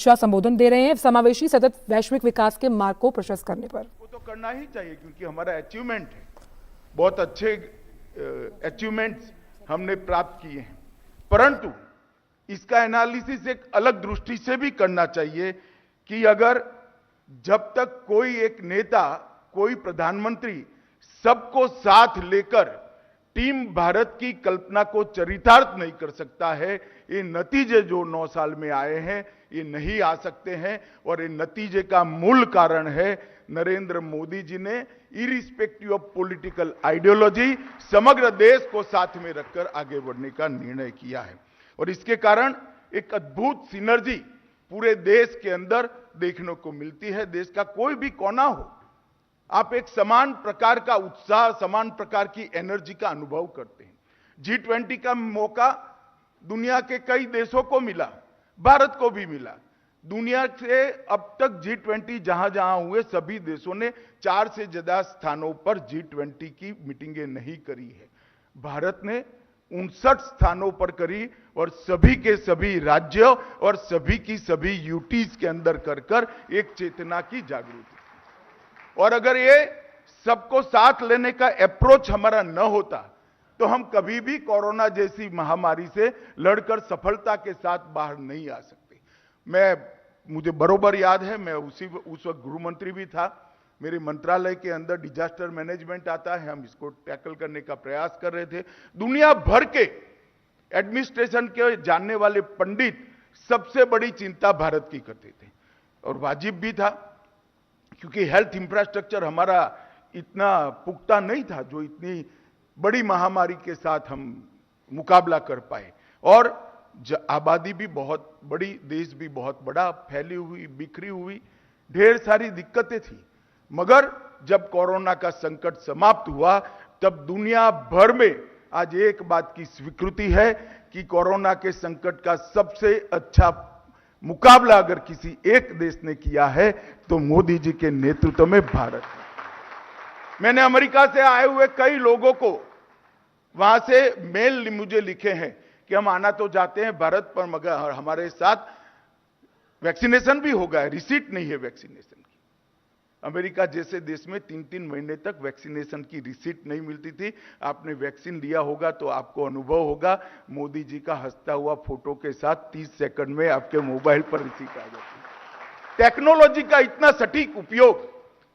शाह संबोधन दे रहे हैं समावेशी सतत वैश्विक विकास के मार्ग को प्रशस्त करने पर। वो तो करना ही चाहिए क्योंकि हमारा अचीवमेंट है, बहुत अच्छे अचीवमेंट्स हमने प्राप्त किए हैं, परंतु इसका एनालिसिस एक अलग दृष्टि से भी करना चाहिए कि अगर जब तक कोई एक नेता, कोई प्रधानमंत्री सबको साथ लेकर टीम भारत की कल्पना को चरितार्थ नहीं कर सकता है, ये नतीजे जो 9 साल में आए हैं ये नहीं आ सकते हैं। और ये नतीजे का मूल कारण है नरेंद्र मोदी जी ने इरिस्पेक्टिव ऑफ पॉलिटिकल आइडियोलॉजी समग्र देश को साथ में रखकर आगे बढ़ने का निर्णय किया है। और इसके कारण एक अद्भुत सिनर्जी पूरे देश के अंदर देखने को मिलती है। देश का कोई भी कोना हो, आप एक समान प्रकार का उत्साह, समान प्रकार की एनर्जी का अनुभव करते हैं। G20 का मौका दुनिया के कई देशों को मिला, भारत को भी मिला। दुनिया से अब तक G20 जहां जहां हुए सभी देशों ने 4 से ज्यादा स्थानों पर G20 की मीटिंगें नहीं करी है। भारत ने 59 स्थानों पर करी और सभी के सभी राज्यों और सभी की सभी यूटीज के अंदर कर एक चेतना की जागृति। और अगर ये सबको साथ लेने का अप्रोच हमारा न होता तो हम कभी भी कोरोना जैसी महामारी से लड़कर सफलता के साथ बाहर नहीं आ सकते। मुझे बरोबर याद है, मैं उस वक्त गृह मंत्री भी था। मेरे मंत्रालय के अंदर डिजास्टर मैनेजमेंट आता है, हम इसको टैकल करने का प्रयास कर रहे थे। दुनिया भर के एडमिनिस्ट्रेशन के जानने वाले पंडित सबसे बड़ी चिंता भारत की करते थे और वाजिब भी था, क्योंकि हेल्थ इंफ्रास्ट्रक्चर हमारा इतना पुख्ता नहीं था जो इतनी बड़ी महामारी के साथ हम मुकाबला कर पाए। और आबादी भी बहुत बड़ी, देश भी बहुत बड़ा, फैली हुई, बिखरी हुई, ढेर सारी दिक्कतें थी। मगर जब कोरोना का संकट समाप्त हुआ तब दुनिया भर में आज एक बात की स्वीकृति है कि कोरोना के संकट का सबसे अच्छा मुकाबला अगर किसी एक देश ने किया है तो मोदी जी के नेतृत्व में भारत है। मैंने अमेरिका से आए हुए कई लोगों को वहां से मेल मुझे लिखे हैं कि हम आना तो जाते हैं भारत पर, मगर हमारे साथ वैक्सीनेशन भी होगा, रिसीट नहीं है वैक्सीनेशन की। अमेरिका जैसे देश में 3-3 महीने तक वैक्सीनेशन की रिसीट नहीं मिलती थी। आपने वैक्सीन लिया होगा तो आपको अनुभव होगा, मोदी जी का हंसता हुआ फोटो के साथ 30 सेकंड में आपके मोबाइल पर रिसीट आ जाती है। टेक्नोलॉजी का इतना सटीक उपयोग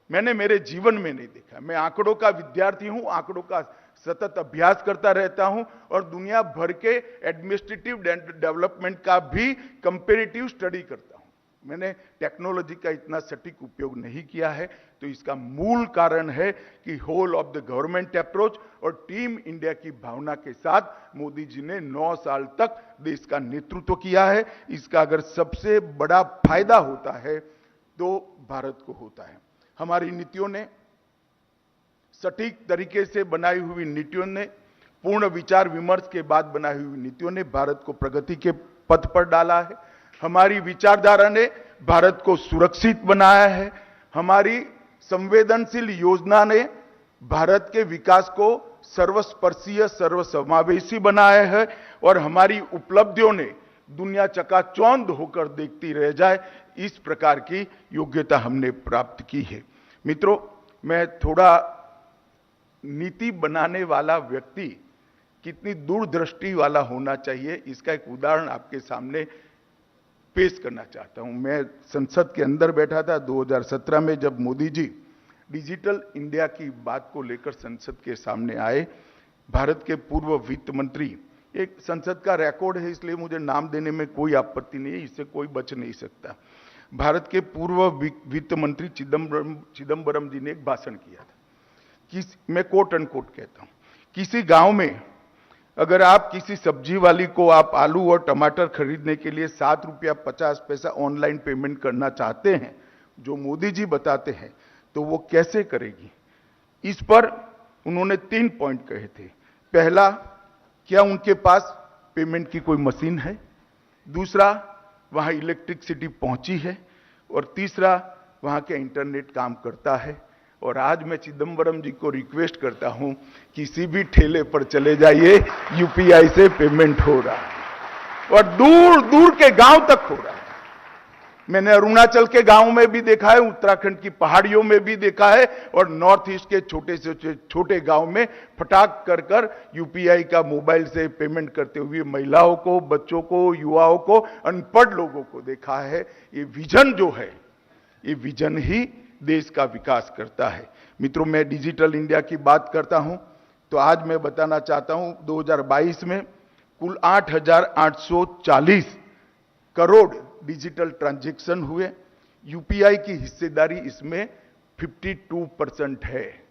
मैंने मेरे जीवन में नहीं देखा। मैं आंकड़ों का विद्यार्थी हूं, आंकड़ों का सतत अभ्यास करता रहता हूं और दुनिया भर के एडमिनिस्ट्रेटिव डेवलपमेंट का भी कंपैरेटिव स्टडी करता हूं। मैंने टेक्नोलॉजी का इतना सटीक उपयोग नहीं किया है। तो इसका मूल कारण है कि whole of the government approach और टीम इंडिया की भावना के साथ मोदी जी ने 9 साल तक देश का नेतृत्व किया है। इसका अगर सबसे बड़ा फायदा होता है तो भारत को होता है। हमारी नीतियों ने, सटीक तरीके से बनाई हुई नीतियों ने, पूर्ण विचार विमर्श के बाद बनाई हुई नीतियों ने भारत को प्रगति के पथ पर डाला है। हमारी विचारधारा ने भारत को सुरक्षित बनाया है। हमारी संवेदनशील योजना ने भारत के विकास को सर्वस्पर्शीय, सर्वसमावेशी बनाया है और हमारी उपलब्धियों ने दुनिया चकाचौंध होकर देखती रह जाए, इस प्रकार की योग्यता हमने प्राप्त की है। मित्रों, मैं थोड़ा नीति बनाने वाला व्यक्ति कितनी दूरदृष्टि वाला होना चाहिए इसका एक उदाहरण आपके सामने पेश करना चाहता हूं। मैं संसद के अंदर बैठा था 2017 में, जब मोदी जी डिजिटल इंडिया की बात को लेकर संसद के सामने आए। भारत के पूर्व वित्त मंत्री, एक संसद का रिकॉर्ड है इसलिए मुझे नाम देने में कोई आपत्ति नहीं है, इससे कोई बच नहीं सकता। भारत के पूर्व वित्त मंत्री चिदम्बरम जी ने एक भाषण किया था, मैं कोट अनकोट कहता हूं, किसी गांव में अगर आप किसी सब्जी वाली को आप आलू और टमाटर खरीदने के लिए 7 रुपया 50 पैसा ऑनलाइन पेमेंट करना चाहते हैं, जो मोदी जी बताते हैं, तो वो कैसे करेगी? इस पर उन्होंने 3 पॉइंट कहे थे। पहला, क्या उनके पास पेमेंट की कोई मशीन है? दूसरा, वहां इलेक्ट्रिसिटी पहुंची है? और तीसरा, वहां के इंटरनेट काम करता है? और आज मैं चिदम्बरम जी को रिक्वेस्ट करता हूं, किसी भी ठेले पर चले जाइए, यूपीआई से पेमेंट हो रहा है और दूर दूर के गांव तक हो रहा है। मैंने अरुणाचल के गांव में भी देखा है, उत्तराखंड की पहाड़ियों में भी देखा है, और नॉर्थ ईस्ट के छोटे से छोटे गांव में फटाक कर यूपीआई का मोबाइल से पेमेंट करते हुए महिलाओं को, बच्चों को, युवाओं को, अनपढ़ लोगों को देखा है। ये विजन जो है, ये विजन ही देश का विकास करता है। मित्रों, मैं डिजिटल इंडिया की बात करता हूं तो आज मैं बताना चाहता हूं 2022 में कुल 8,840 करोड़ डिजिटल ट्रांजैक्शन हुए। यूपीआई की हिस्सेदारी इसमें 52% है,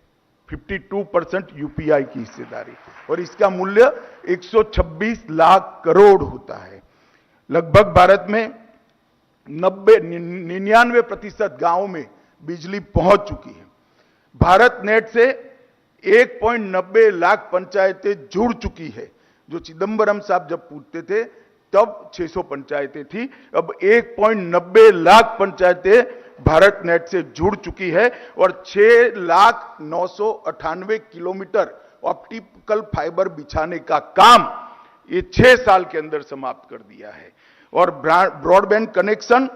52% यूपीआई की हिस्सेदारी, और इसका मूल्य 126 लाख करोड़ होता है। लगभग भारत में 99% गांवों में बिजली पहुंच चुकी है। भारत नेट से 1.90 लाख पंचायतें जुड़ चुकी है। जो चिदंबरम साहब जब पूछते थे तब 600 पंचायतें थी, अब 1.90 लाख पंचायतें भारत नेट से जुड़ चुकी है, और 6,998 किलोमीटर ऑप्टिकल फाइबर बिछाने का काम ये 6 साल के अंदर समाप्त कर दिया है। और ब्रॉडबैंड कनेक्शन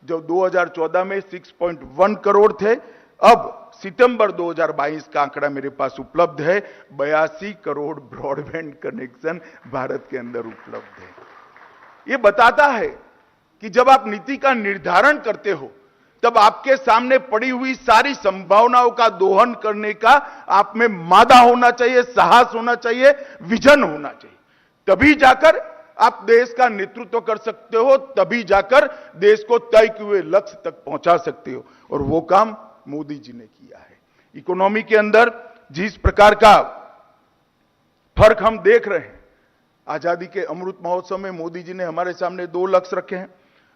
जो 2014 में 6.1 करोड़ थे, अब सितंबर 2022 का आंकड़ा मेरे पास उपलब्ध है, 82 करोड़ ब्रॉडबैंड कनेक्शन भारत के अंदर उपलब्ध है। ये बताता है कि जब आप नीति का निर्धारण करते हो तब आपके सामने पड़ी हुई सारी संभावनाओं का दोहन करने का आप में मादा होना चाहिए, साहस होना चाहिए, विजन होना चाहिए। तभी जाकर आप देश का नेतृत्व कर सकते हो, तभी जाकर देश को तय किए हुए लक्ष्य तक पहुंचा सकते हो, और वो काम मोदी जी ने किया है। इकोनॉमी के अंदर जिस प्रकार का फर्क हम देख रहे हैं, आजादी के अमृत महोत्सव में मोदी जी ने हमारे सामने 2 लक्ष्य रखे हैं।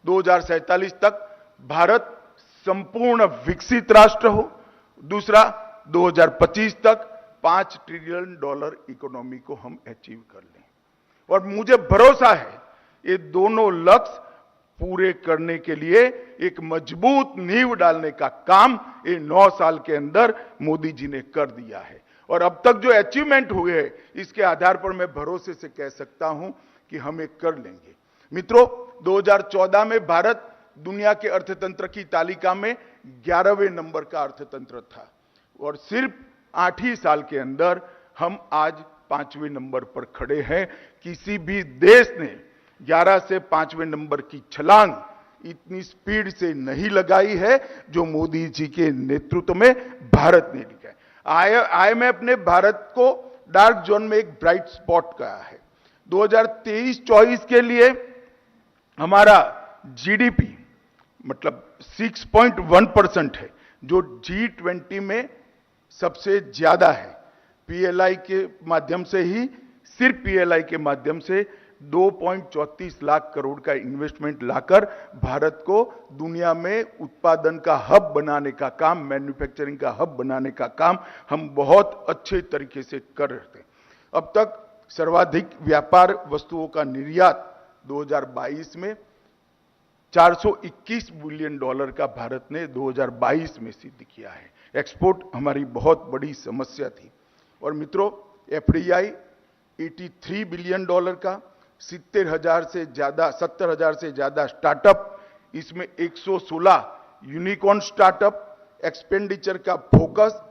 2047 तक भारत संपूर्ण विकसित राष्ट्र हो, दूसरा 2025 तक $5 ट्रिलियन इकोनॉमी को हम अचीव कर लें। और मुझे भरोसा है ये दोनों लक्ष्य पूरे करने के लिए एक मजबूत नींव डालने का काम ये 9 साल के अंदर मोदी जी ने कर दिया है। और अब तक जो अचीवमेंट हुए हैं, इसके आधार पर मैं भरोसे से कह सकता हूं कि हम ये कर लेंगे। मित्रों, 2014 में भारत दुनिया के अर्थतंत्र की तालिका में 11वें नंबर का अर्थतंत्र था, और सिर्फ 8 ही साल के अंदर हम आज 5वें नंबर पर खड़े हैं। किसी भी देश ने 11 से 5वें नंबर की छलांग इतनी स्पीड से नहीं लगाई है जो मोदी जी के नेतृत्व में भारत ने लिया है। आईएमएफ ने भारत को डार्क जोन में एक ब्राइट स्पॉट कहा है। 2023-24 के लिए हमारा जीडीपी मतलब 6.1% है, जो G20 में सबसे ज्यादा है। पीएलआई के माध्यम से ही, सिर्फ पीएलआई के माध्यम से 2.34 लाख करोड़ का इन्वेस्टमेंट लाकर भारत को दुनिया में उत्पादन का हब बनाने का काम, मैन्युफैक्चरिंग का हब बनाने का काम हम बहुत अच्छे तरीके से कर रहे थे। अब तक सर्वाधिक व्यापार वस्तुओं का निर्यात 2022 में $421 बिलियन का भारत ने 2022 में सिद्ध किया है। एक्सपोर्ट हमारी बहुत बड़ी समस्या थी। और मित्रों, एफडीआई 83 बिलियन का, 70,000 से ज्यादा स्टार्टअप, इसमें 116 यूनिकॉर्न स्टार्टअप। एक्सपेंडिचर का फोकस,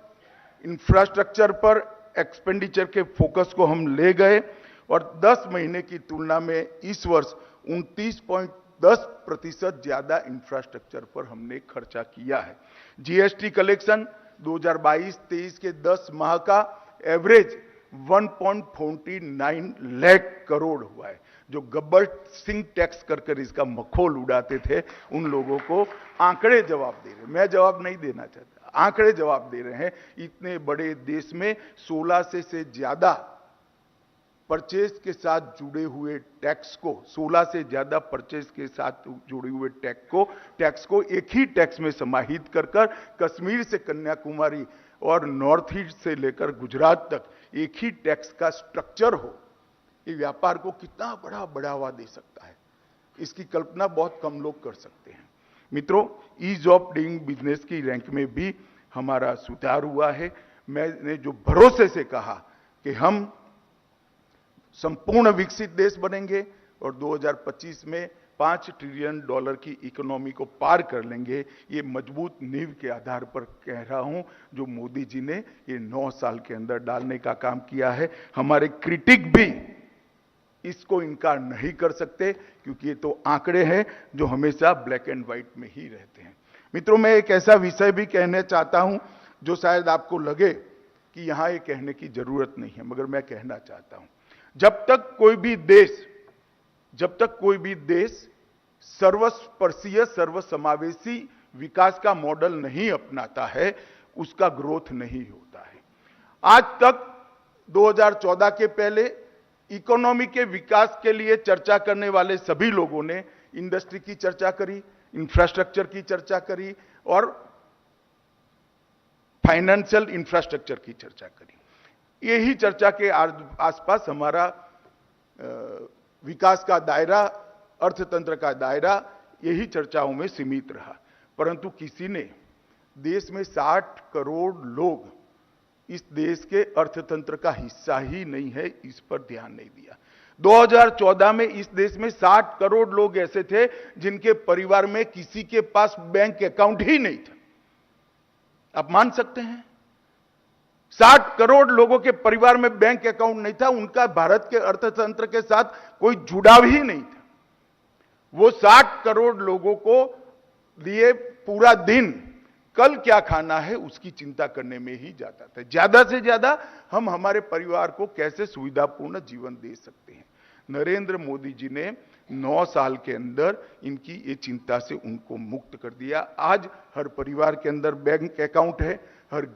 इंफ्रास्ट्रक्चर पर एक्सपेंडिचर के फोकस को हम ले गए, और 10 महीने की तुलना में इस वर्ष 29.10% ज्यादा इंफ्रास्ट्रक्चर पर हमने खर्चा किया है। जीएसटी कलेक्शन 2022-23 के 10 माह का एवरेज 1.49 लाख करोड़ हुआ है। जो गब्बर सिंह टैक्स कर इसका मखौल उड़ाते थे, उन लोगों को आंकड़े जवाब दे रहे हैं। मैं जवाब नहीं देना चाहता, आंकड़े जवाब दे रहे हैं। इतने बड़े देश में 16 से ज्यादा परचेज के साथ जुड़े हुए टैक्स को, 16 से ज्यादा परचेज के साथ जुड़े हुए टैक्स को एक ही टैक्स में समाहित कर कश्मीर से कन्याकुमारी और नॉर्थ ईस्ट से लेकर गुजरात तक एक ही टैक्स का स्ट्रक्चर हो, ये व्यापार को कितना बड़ा बढ़ावा दे सकता है, इसकी कल्पना बहुत कम लोग कर सकते हैं। मित्रों, ईज ऑफ डूइंग बिजनेस की रैंक में भी हमारा सुधार हुआ है। मैंने जो भरोसे से कहा कि हम संपूर्ण विकसित देश बनेंगे और 2025 में 5 ट्रिलियन डॉलर की इकोनॉमी को पार कर लेंगे। ये मजबूत नींव के आधार पर कह रहा हूं, जो मोदी जी ने ये 9 साल के अंदर डालने का काम किया है। हमारे क्रिटिक भी इसको इनकार नहीं कर सकते, क्योंकि ये तो आंकड़े हैं जो हमेशा ब्लैक एंड व्हाइट में ही रहते हैं। मित्रों, मैं एक ऐसा विषय भी कहना चाहता हूं जो शायद आपको लगे कि यहां ये कहने की जरूरत नहीं है, मगर मैं कहना चाहता हूं। जब तक कोई भी देश सर्वस्पर्शीय सर्वसमावेशी विकास का मॉडल नहीं अपनाता है, उसका ग्रोथ नहीं होता है। आज तक 2014 के पहले इकोनॉमी के विकास के लिए चर्चा करने वाले सभी लोगों ने इंडस्ट्री की चर्चा करी, इंफ्रास्ट्रक्चर की चर्चा करी और फाइनेंशियल इंफ्रास्ट्रक्चर की चर्चा करी। यही चर्चा के आसपास हमारा विकास का दायरा, अर्थतंत्र का दायरा यही चर्चाओं में सीमित रहा। परंतु किसी ने देश में 60 करोड़ लोग इस देश के अर्थतंत्र का हिस्सा ही नहीं है, इस पर ध्यान नहीं दिया। 2014 में इस देश में 60 करोड़ लोग ऐसे थे जिनके परिवार में किसी के पास बैंक अकाउंट ही नहीं था। आप मान सकते हैं, 60 करोड़ लोगों के परिवार में बैंक अकाउंट नहीं था, उनका भारत के अर्थतंत्र के साथ कोई जुड़ाव ही नहीं था। वो 60 करोड़ लोगों को लिए पूरा दिन कल क्या खाना है उसकी चिंता करने में ही जाता था। ज्यादा से ज्यादा हम हमारे परिवार को कैसे सुविधापूर्ण जीवन दे सकते हैं। नरेंद्र मोदी जी ने 9 साल के अंदर इनकी ये चिंता से उनको मुक्त कर दिया। आज हर परिवार के अंदर बैंक अकाउंट है, हर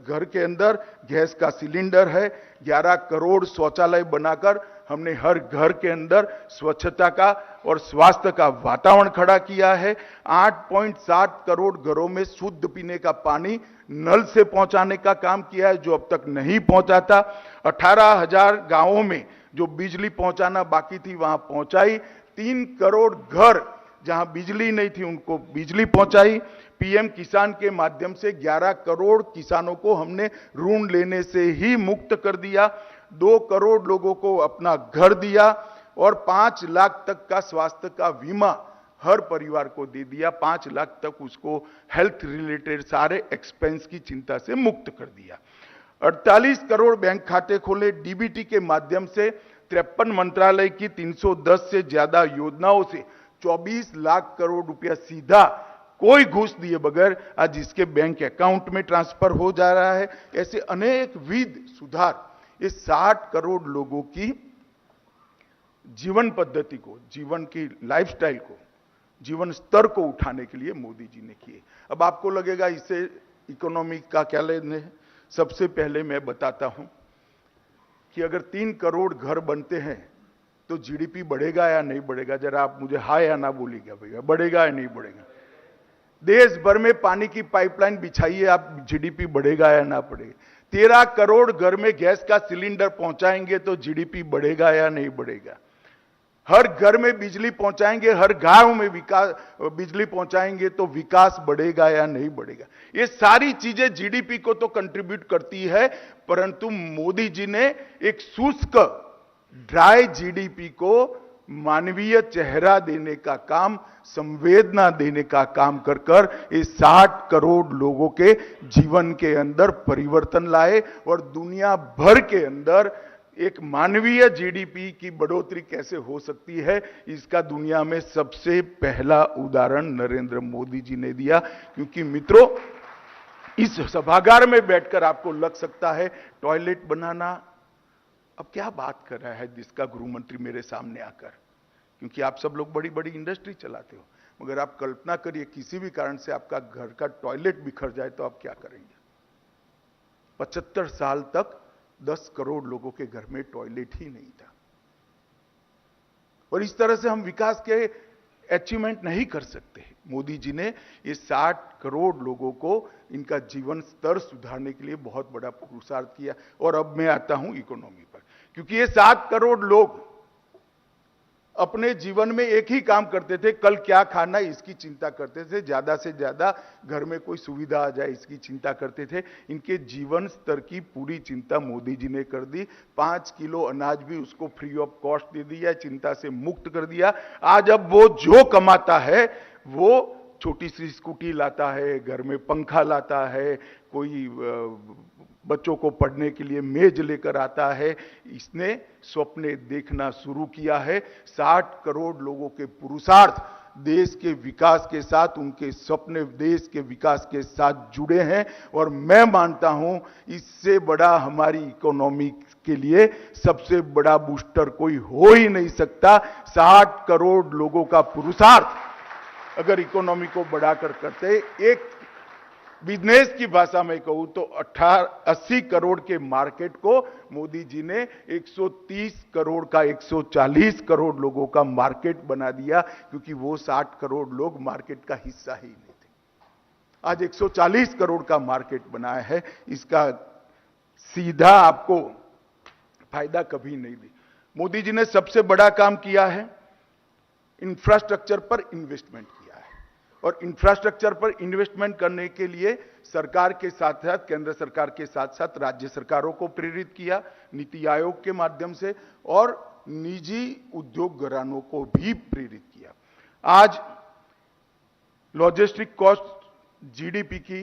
घर के अंदर गैस का सिलेंडर है, 11 करोड़ शौचालय बनाकर हमने हर घर के अंदर स्वच्छता का और स्वास्थ्य का वातावरण खड़ा किया है। 8.7 करोड़ घरों में शुद्ध पीने का पानी नल से पहुंचाने का काम किया है, जो अब तक नहीं पहुंचा था। 18,000 गांवों में जो बिजली पहुंचाना बाकी थी वहां पहुंचाई। 3 करोड़ घर जहां बिजली नहीं थी उनको बिजली पहुंचाई। पीएम किसान के माध्यम से 11 करोड़ किसानों को हमने ऋण लेने से ही मुक्त कर दिया। 2 करोड़ लोगों को अपना घर दिया और 5 लाख तक का स्वास्थ्य का बीमा हर परिवार को दे दिया। 5 लाख तक उसको हेल्थ रिलेटेड सारे एक्सपेंस की चिंता से मुक्त कर दिया। 48 करोड़ बैंक खाते खोले। डीबीटी के माध्यम से 53 मंत्रालय की 310 से ज्यादा योजनाओं से 24 लाख करोड़ रुपया सीधा कोई घूस दिए बगैर आज इसके बैंक अकाउंट में ट्रांसफर हो जा रहा है। ऐसे अनेक विध सुधार इस 60 करोड़ लोगों की जीवन पद्धति को, जीवन की लाइफस्टाइल को, जीवन स्तर को उठाने के लिए मोदी जी ने किए। अब आपको लगेगा इससे इकोनॉमी का क्या लेना है। सबसे पहले मैं बताता हूं कि अगर 3 करोड़ घर बनते हैं तो जीडीपी बढ़ेगा या नहीं बढ़ेगा। जरा आप मुझे हाँ या ना बोलिएगा भैया, बढ़ेगा या नहीं बढ़ेगा। देश भर में पानी की पाइपलाइन बिछाइए, आप जीडीपी बढ़ेगा या ना बढ़ेगा। 13 करोड़ घर में गैस का सिलेंडर पहुंचाएंगे तो जीडीपी बढ़ेगा या नहीं बढ़ेगा। हर घर में बिजली पहुंचाएंगे, हर गांव में विकास बिजली पहुंचाएंगे तो विकास बढ़ेगा या नहीं बढ़ेगा। ये सारी चीजें जीडीपी को तो कंट्रीब्यूट करती है, परंतु मोदी जी ने एक शुष्क ड्राई जीडीपी को मानवीय चेहरा देने का काम, संवेदना देने का काम कर कर इस 60 करोड़ लोगों के जीवन के अंदर परिवर्तन लाए और दुनिया भर के अंदर एक मानवीय जीडीपी की बढ़ोतरी कैसे हो सकती है, इसका दुनिया में सबसे पहला उदाहरण नरेंद्र मोदी जी ने दिया। क्योंकि मित्रों, इस सभागार में बैठकर आपको लग सकता है टॉयलेट बनाना अब क्या बात कर रहा है जिसका गृह मंत्री मेरे सामने आकर, क्योंकि आप सब लोग बड़ी बड़ी इंडस्ट्री चलाते हो। मगर आप कल्पना करिए किसी भी कारण से आपका घर का टॉयलेट बिखर जाए तो आप क्या करेंगे। 75 साल तक 10 करोड़ लोगों के घर में टॉयलेट ही नहीं था। और इस तरह से हम विकास के अचीवमेंट नहीं कर सकते। मोदी जी ने ये 60 करोड़ लोगों को इनका जीवन स्तर सुधारने के लिए बहुत बड़ा पुरुषार्थ किया। और अब मैं आता हूं इकोनॉमी पर, क्योंकि ये 7 करोड़ लोग अपने जीवन में एक ही काम करते थे, कल क्या खाना है इसकी चिंता करते थे, ज्यादा से ज्यादा घर में कोई सुविधा आ जाए इसकी चिंता करते थे। इनके जीवन स्तर की पूरी चिंता मोदी जी ने कर दी। 5 किलो अनाज भी उसको फ्री ऑफ कॉस्ट दे दिया, चिंता से मुक्त कर दिया। आज अब वो जो कमाता है वो छोटी सी स्कूटी लाता है, घर में पंखा लाता है, कोई बच्चों को पढ़ने के लिए मेज लेकर आता है। इसने स्वप्ने देखना शुरू किया है। 60 करोड़ लोगों के पुरुषार्थ देश के विकास के साथ, उनके सपने देश के विकास के साथ जुड़े हैं और मैं मानता हूं इससे बड़ा हमारी इकोनॉमी के लिए सबसे बड़ा बूस्टर कोई हो ही नहीं सकता। 60 करोड़ लोगों का पुरुषार्थ अगर इकोनॉमी को बढ़ाकर करते, एक बिजनेस की भाषा में कहूं तो 80 करोड़ के मार्केट को मोदी जी ने 130 करोड़ का 140 करोड़ लोगों का मार्केट बना दिया, क्योंकि वो 60 करोड़ लोग मार्केट का हिस्सा ही नहीं थे। आज 140 करोड़ का मार्केट बनाया है। इसका सीधा आपको फायदा कभी नहीं दी। मोदी जी ने सबसे बड़ा काम किया है, इंफ्रास्ट्रक्चर पर इन्वेस्टमेंट किया है और इंफ्रास्ट्रक्चर पर इन्वेस्टमेंट करने के लिए सरकार के साथ साथ, केंद्र सरकार के साथ साथ राज्य सरकारों को प्रेरित किया नीति आयोग के माध्यम से और निजी उद्योग घरानों को भी प्रेरित किया। आज लॉजिस्टिक कॉस्ट जीडीपी की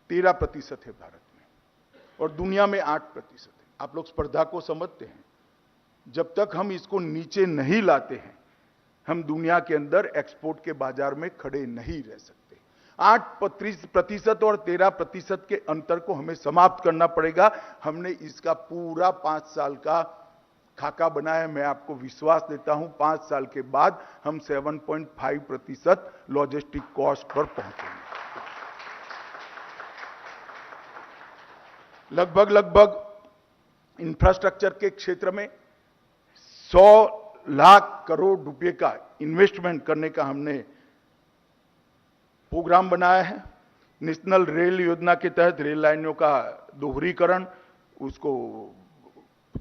13% है भारत में और दुनिया में 8% है। आप लोग स्पर्धा को समझते हैं। जब तक हम इसको नीचे नहीं लाते हैं, हम दुनिया के अंदर एक्सपोर्ट के बाजार में खड़े नहीं रह सकते। 8% और 13% के अंतर को हमें समाप्त करना पड़ेगा। हमने इसका पूरा 5 साल का खाका बनाया। मैं आपको विश्वास देता हूं 5 साल के बाद हम 7.5% लॉजिस्टिक कॉस्ट पर पहुंचेंगे। लगभग इंफ्रास्ट्रक्चर के क्षेत्र में 100 लाख करोड़ रुपए का इन्वेस्टमेंट करने का हमने प्रोग्राम बनाया है। नेशनल रेल योजना के तहत रेल लाइनों का दोहरीकरण, उसको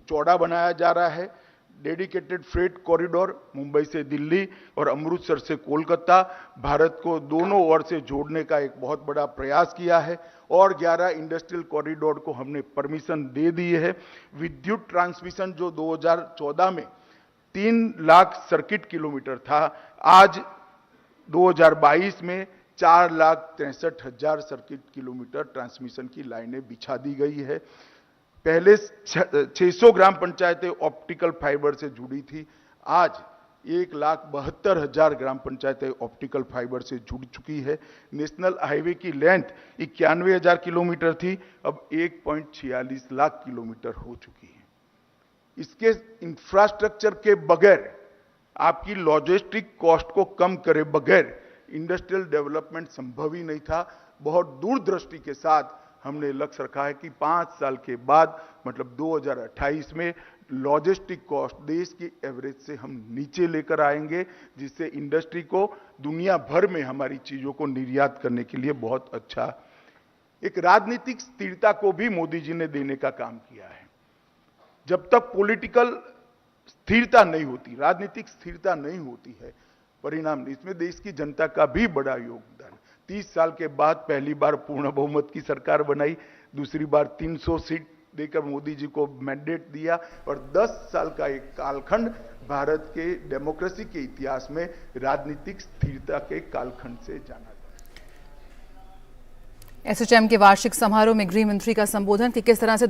चौड़ा बनाया जा रहा है। डेडिकेटेड फ्रेट कॉरिडोर मुंबई से दिल्ली और अमृतसर से कोलकाता, भारत को दोनों ओर से जोड़ने का एक बहुत बड़ा प्रयास किया है और 11 इंडस्ट्रियल कॉरिडोर को हमने परमिशन दे दी है। विद्युत ट्रांसमिशन जो 2014 में 3 लाख सर्किट किलोमीटर था, आज 2022 में 4,63,000 सर्किट किलोमीटर ट्रांसमिशन की लाइनें बिछा दी गई है। पहले 600 ग्राम पंचायतें ऑप्टिकल फाइबर से जुड़ी थी, आज 1,72,000 ग्राम पंचायतें ऑप्टिकल फाइबर से जुड़ चुकी है। नेशनल हाईवे की लेंथ 91,000 किलोमीटर थी, अब 1.46 लाख किलोमीटर हो चुकी है। इसके इंफ्रास्ट्रक्चर के बगैर, आपकी लॉजिस्टिक कॉस्ट को कम करे बगैर इंडस्ट्रियल डेवलपमेंट संभव ही नहीं था। बहुत दूरदृष्टि के साथ हमने लक्ष्य रखा है कि 5 साल के बाद मतलब 2028 में लॉजिस्टिक कॉस्ट देश की एवरेज से हम नीचे लेकर आएंगे, जिससे इंडस्ट्री को दुनिया भर में हमारी चीजों को निर्यात करने के लिए बहुत अच्छा। एक राजनीतिक स्थिरता को भी मोदी जी ने देने का काम किया है। जब तक पॉलिटिकल स्थिरता नहीं होती, राजनीतिक स्थिरता नहीं होती है, परिणाम इसमें देश की जनता का भी बड़ा योगदान। 30 साल के बाद पहली बार पूर्ण बहुमत की सरकार बनाई, दूसरी बार 300 सीट देकर मोदी जी को मैंडेट दिया और 10 साल का एक कालखंड भारत के डेमोक्रेसी के इतिहास में राजनीतिक स्थिरता के कालखंड से जाना जाता है। एसोचैम के वार्षिक समारोह में गृह मंत्री का संबोधन कि किस तरह से